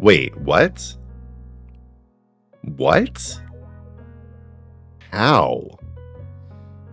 Wait, what? What? How?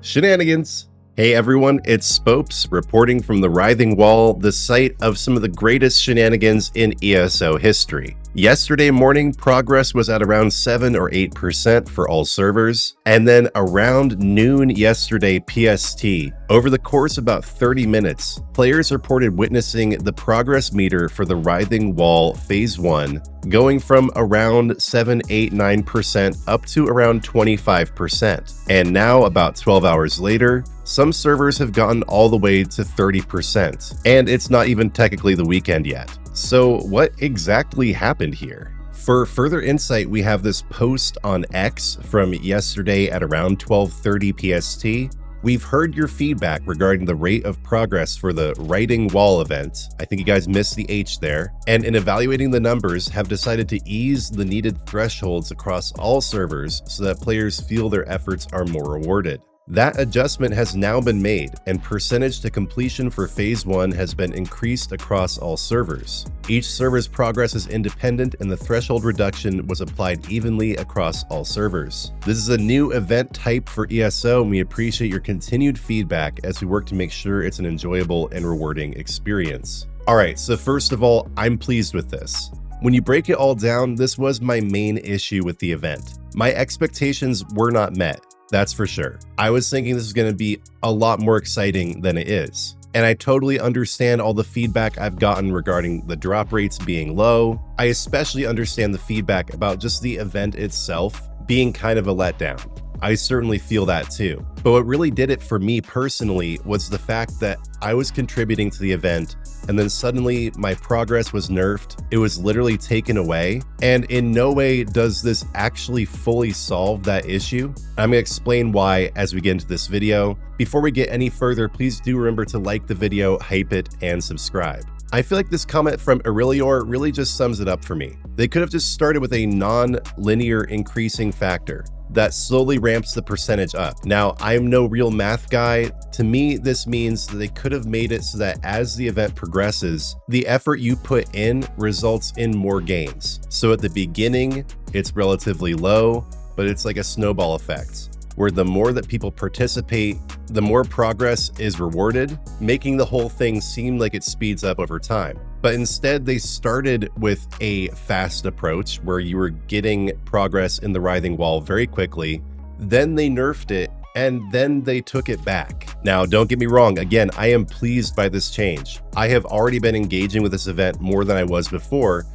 Shenanigans. Hey everyone, it's Spopes reporting from the Writhing Wall, the site of some of the greatest shenanigans in ESO history. Yesterday morning, progress was at around 7 or 8% for all servers, and then around noon yesterday PST, over the course of about 30 minutes, players reported witnessing the progress meter for the Writhing Wall Phase 1 going from around 7, 8, 9% up to around 25%. And now, about 12 hours later, some servers have gotten all the way to 30%, and it's not even technically the weekend yet. So what exactly happened here? For further insight, we have this post on X from yesterday at around 12:30 PST. We've heard your feedback regarding the rate of progress for the Writhing Wall event. I think you guys missed the H there. And in evaluating the numbers, have decided to ease the needed thresholds across all servers so that players feel their efforts are more rewarded. That adjustment has now been made, and percentage to completion for Phase 1 has been increased across all servers. Each server's progress is independent, and the threshold reduction was applied evenly across all servers. This is a new event type for ESO, and we appreciate your continued feedback as we work to make sure it's an enjoyable and rewarding experience. Alright, so first of all, I'm pleased with this. When you break it all down, this was my main issue with the event. My expectations were not met. That's for sure. I was thinking this is going to be a lot more exciting than it is. And I totally understand all the feedback I've gotten regarding the drop rates being low. I especially understand the feedback about just the event itself being kind of a letdown. I certainly feel that too. But what really did it for me personally was the fact that I was contributing to the event, and then suddenly my progress was nerfed. It was literally taken away. And in no way does this actually fully solve that issue. I'm gonna explain why as we get into this video. Before we get any further, please do remember to like the video, hype it, and subscribe. I feel like this comment from Aurelior really just sums it up for me. They could have just started with a non-linear increasing factor that slowly ramps the percentage up. Now, I'm no real math guy. To me, this means that they could have made it so that as the event progresses, the effort you put in results in more gains. So at the beginning, it's relatively low, but it's like a snowball effect, where the more that people participate, the more progress is rewarded, making the whole thing seem like it speeds up over time. But instead, they started with a fast approach where you were getting progress in the Writhing Wall very quickly, then they nerfed it, and then they took it back. Now, don't get me wrong, again, I am pleased by this change. I have already been engaging with this event more than I was before.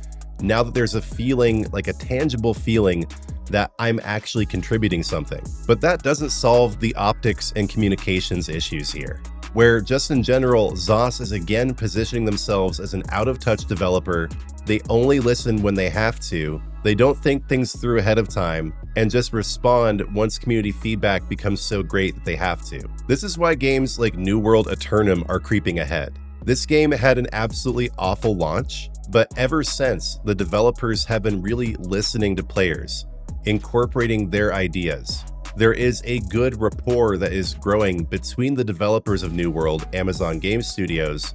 Now that there's a feeling, like a tangible feeling, that I'm actually contributing something. But that doesn't solve the optics and communications issues here, where just in general, ZOS is again positioning themselves as an out-of-touch developer. They only listen when they have to. They don't think things through ahead of time and just respond once community feedback becomes so great that they have to. This is why games like New World Eternum are creeping ahead. This game had an absolutely awful launch, but ever since, the developers have been really listening to players, incorporating their ideas. There is a good rapport that is growing between the developers of New World, Amazon Game Studios,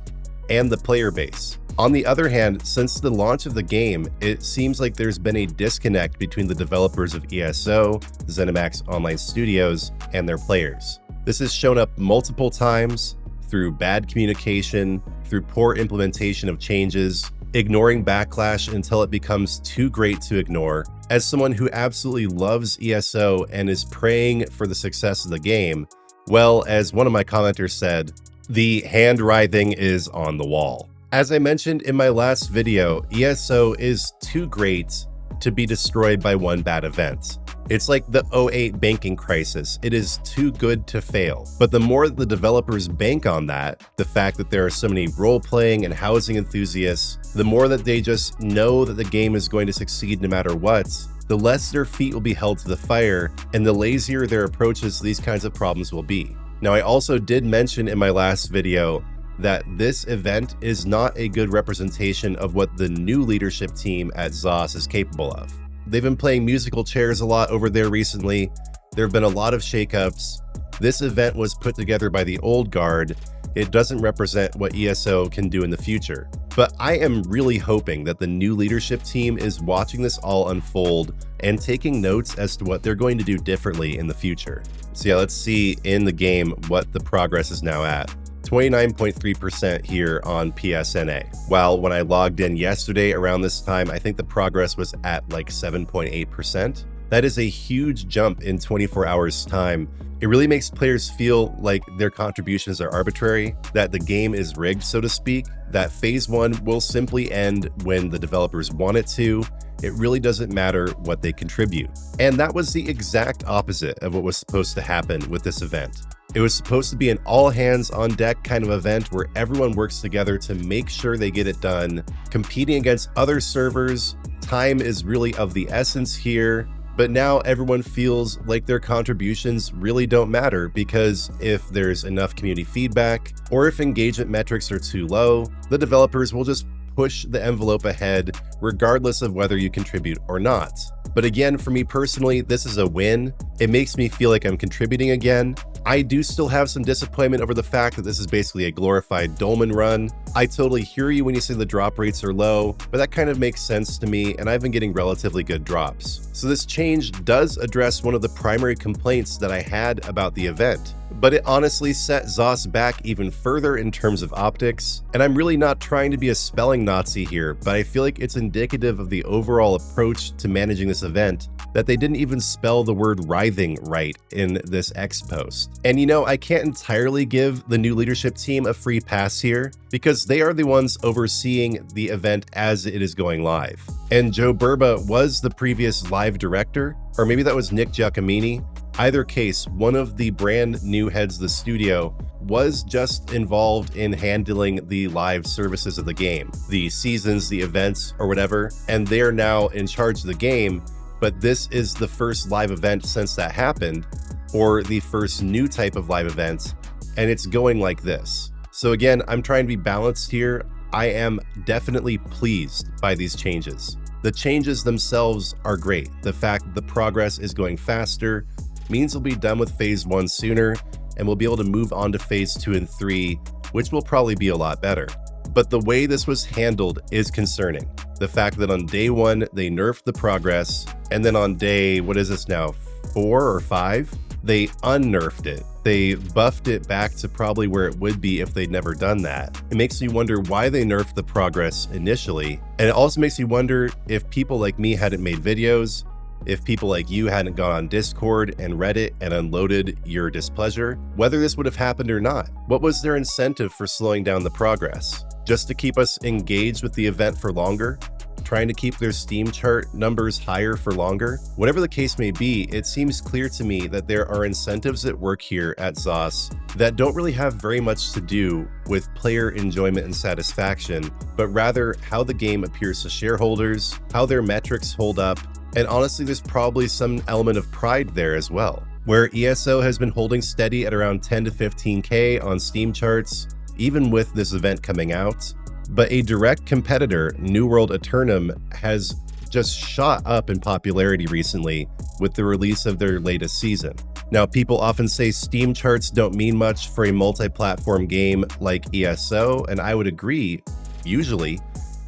and the player base. On the other hand, since the launch of the game, it seems like there's been a disconnect between the developers of ESO, ZeniMax Online Studios, and their players. This has shown up multiple times through bad communication, through poor implementation of changes, ignoring backlash until it becomes too great to ignore. As someone who absolutely loves ESO and is praying for the success of the game, well, as one of my commenters said, the hand writhing is on the wall. As I mentioned in my last video, ESO is too great to be destroyed by one bad event. It's like the 2008 banking crisis. It is too good to fail. But the more the developers bank on that, the fact that there are so many role-playing and housing enthusiasts, the more that they just know that the game is going to succeed no matter what, the less their feet will be held to the fire, and the lazier their approaches to these kinds of problems will be. Now, I also did mention in my last video that this event is not a good representation of what the new leadership team at ZOS is capable of. They've been playing musical chairs a lot over there recently. There have been a lot of shakeups. This event was put together by the old guard. It doesn't represent what ESO can do in the future. But I am really hoping that the new leadership team is watching this all unfold and taking notes as to what they're going to do differently in the future. So yeah, let's see in the game what the progress is now at. 29.3% here on PSNA. While when I logged in yesterday around this time, I think the progress was at like 7.8%. That is a huge jump in 24 hours time. It really makes players feel like their contributions are arbitrary, that the game is rigged, so to speak, that phase 1 will simply end when the developers want it to. It really doesn't matter what they contribute. And that was the exact opposite of what was supposed to happen with this event. It was supposed to be an all hands on deck kind of event where everyone works together to make sure they get it done, competing against other servers. Time is really of the essence here. But now everyone feels like their contributions really don't matter, because if there's enough community feedback or if engagement metrics are too low, the developers will just push the envelope ahead regardless of whether you contribute or not. But again, for me personally, this is a win. It makes me feel like I'm contributing again. I do still have some disappointment over the fact that this is basically a glorified dolmen run. I totally hear you when you say the drop rates are low, but that kind of makes sense to me, and I've been getting relatively good drops. So this change does address one of the primary complaints that I had about the event, but it honestly set ZOS back even further in terms of optics. And I'm really not trying to be a spelling Nazi here, but I feel like it's indicative of the overall approach to managing this event that they didn't even spell the word writhing right in this X post. And you know, I can't entirely give the new leadership team a free pass here, because they are the ones overseeing the event as it is going live. And Joe Burba was the previous live director, or maybe that was Nick Giacomini. Either case, one of the brand new heads of the studio was just involved in handling the live services of the game, the seasons, the events, or whatever, and they're now in charge of the game. But this is the first live event since that happened, or the first new type of live event, and it's going like this. So again, I'm trying to be balanced here. I am definitely pleased by these changes. The changes themselves are great. The fact that the progress is going faster means we'll be done with phase 1 sooner, and we'll be able to move on to phase 2 and 3, which will probably be a lot better. But the way this was handled is concerning. The fact that on day 1, they nerfed the progress, and then on day, what is this now, 4 or 5? They unnerfed it. They buffed it back to probably where it would be if they'd never done that. It makes me wonder why they nerfed the progress initially. And it also makes me wonder if people like me hadn't made videos, if people like you hadn't gone on Discord and read it and unloaded your displeasure, whether this would have happened or not. What was their incentive for slowing down the progress? Just to keep us engaged with the event for longer? Trying to keep their Steam chart numbers higher for longer? Whatever the case may be, it seems clear to me that there are incentives at work here at ZOS that don't really have very much to do with player enjoyment and satisfaction, but rather how the game appears to shareholders, how their metrics hold up, and honestly, there's probably some element of pride there as well. Where ESO has been holding steady at around 10 to 15K on Steam charts, even with this event coming out, but a direct competitor, New World Eternum, has just shot up in popularity recently with the release of their latest season. Now, people often say Steam charts don't mean much for a multi-platform game like ESO, and I would agree, usually,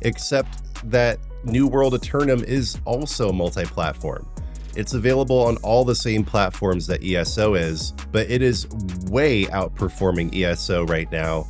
except that New World Eternum is also multi-platform. It's available on all the same platforms that ESO is, but it is way outperforming ESO right now,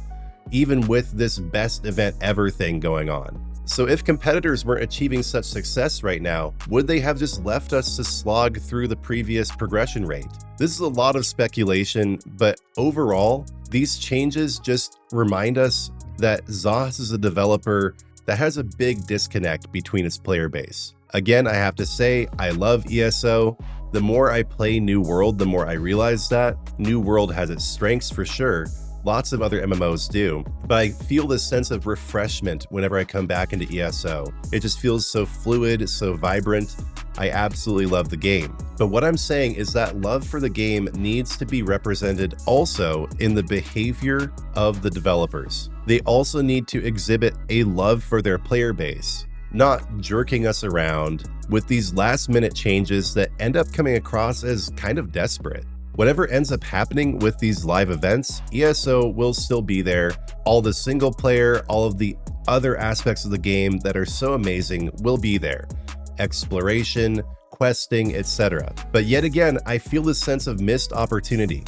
even with this best event ever thing going on. So if competitors weren't achieving such success right now, would they have just left us to slog through the previous progression rate? This is a lot of speculation, but overall, these changes just remind us that ZOS is a developer that has a big disconnect between its player base. Again, I have to say, I love ESO. The more I play New World, the more I realize that New World has its strengths for sure. Lots of other MMOs do, but I feel this sense of refreshment whenever I come back into ESO. It just feels so fluid, so vibrant. I absolutely love the game. But what I'm saying is that love for the game needs to be represented also in the behavior of the developers. They also need to exhibit a love for their player base, not jerking us around with these last-minute changes that end up coming across as kind of desperate. Whatever ends up happening with these live events, ESO will still be there. All the single player, all of the other aspects of the game that are so amazing will be there. Exploration, questing, etc. But yet again, I feel this sense of missed opportunity,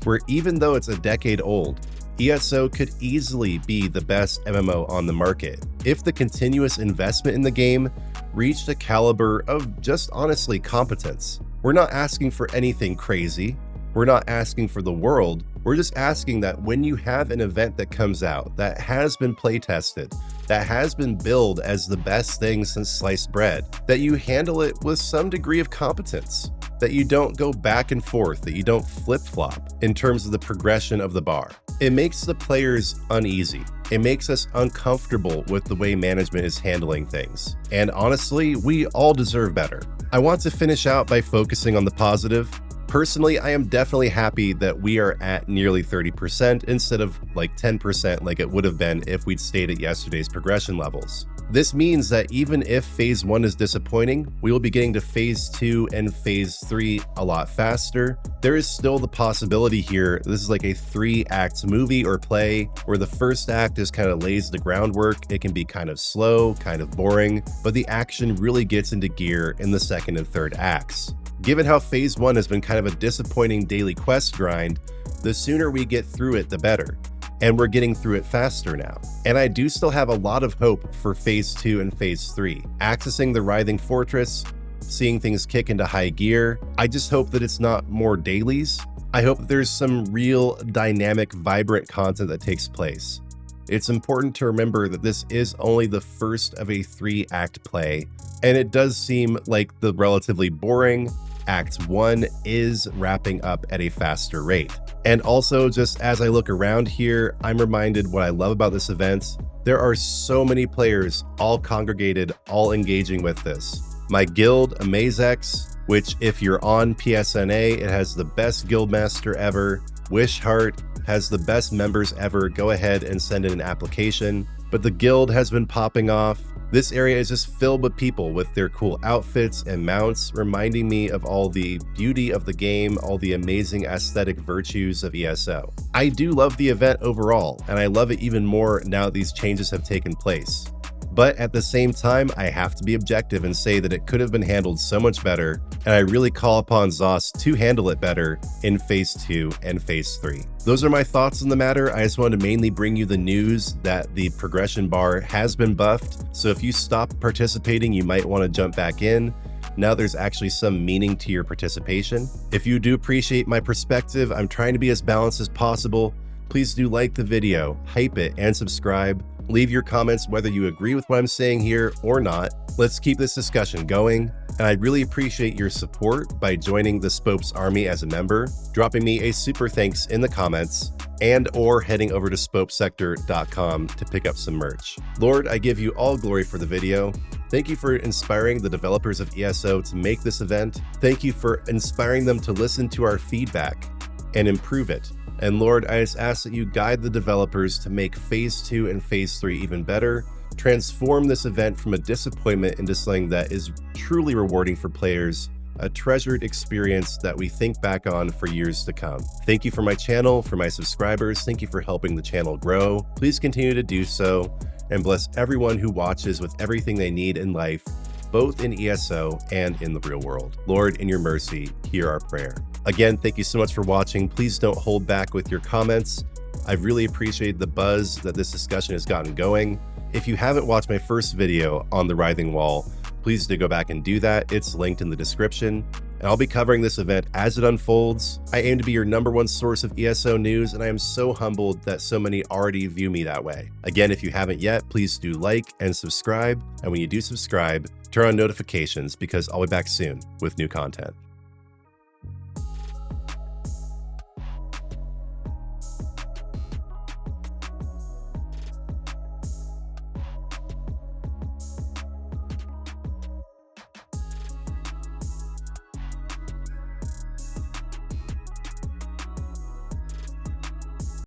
where even though it's a decade old, ESO could easily be the best MMO on the market if the continuous investment in the game reached a caliber of just honestly competence. We're not asking for anything crazy. We're not asking for the world. We're just asking that when you have an event that comes out that has been play tested, that has been billed as the best thing since sliced bread, that you handle it with some degree of competence, that you don't go back and forth, that you don't flip-flop in terms of the progression of the bar. It makes the players uneasy. It makes us uncomfortable with the way management is handling things. And honestly, we all deserve better. I want to finish out by focusing on the positive. Personally, I am definitely happy that we are at nearly 30% instead of like 10% like it would have been if we'd stayed at yesterday's progression levels. This means that even if Phase 1 is disappointing, we will be getting to Phase 2 and Phase 3 a lot faster. There is still the possibility here, this is like a 3-act movie or play, where the first act just kind of lays the groundwork. It can be kind of slow, kind of boring, but the action really gets into gear in the second and third acts. Given how Phase 1 has been kind of a disappointing daily quest grind, the sooner we get through it, the better. And we're getting through it faster now. And I do still have a lot of hope for Phase 2 and Phase 3. Accessing the Writhing Fortress, seeing things kick into high gear. I just hope that it's not more dailies. I hope that there's some real dynamic, vibrant content that takes place. It's important to remember that this is only the first of a 3-act play, and it does seem like the relatively boring Act 1 is wrapping up at a faster rate. And also, just as I look around here, I'm reminded what I love about this event. There are so many players all congregated, all engaging with this. My guild, AmazeX, which if you're on PSNA, it has the best guildmaster ever. Wishheart has the best members ever. Go ahead and send in an application. But the guild has been popping off. This area is just filled with people with their cool outfits and mounts, reminding me of all the beauty of the game, all the amazing aesthetic virtues of ESO. I do love the event overall, and I love it even more now that these changes have taken place. But at the same time, I have to be objective and say that it could have been handled so much better, and I really call upon ZOS to handle it better in Phase 2 and Phase 3. Those are my thoughts on the matter. I just wanted to mainly bring you the news that the progression bar has been buffed, so if you stop participating, you might want to jump back in. Now there's actually some meaning to your participation. If you do appreciate my perspective, I'm trying to be as balanced as possible. Please do like the video, hype it, and subscribe. Leave your comments whether you agree with what I'm saying here or not. Let's keep this discussion going, and I'd really appreciate your support by joining the Spopes Army as a member, dropping me a super thanks in the comments, and or heading over to spopesector.com to pick up some merch. Lord, I give you all glory for the video. Thank you for inspiring the developers of ESO to make this event. Thank you for inspiring them to listen to our feedback and improve it. And Lord, I just ask that you guide the developers to make Phase 2 and Phase 3 even better, transform this event from a disappointment into something that is truly rewarding for players, a treasured experience that we think back on for years to come. Thank you for my channel, for my subscribers. Thank you for helping the channel grow. Please continue to do so, and bless everyone who watches with everything they need in life, both in ESO and in the real world. Lord, in your mercy, hear our prayer. Again, thank you so much for watching. Please don't hold back with your comments. I've really appreciated the buzz that this discussion has gotten going. If you haven't watched my first video on the Writhing Wall, please do go back and do that. It's linked in the description. And I'll be covering this event as it unfolds. I aim to be your #1 source of ESO news, and I am so humbled that so many already view me that way. Again, if you haven't yet, please do like and subscribe. And when you do subscribe, turn on notifications because I'll be back soon with new content.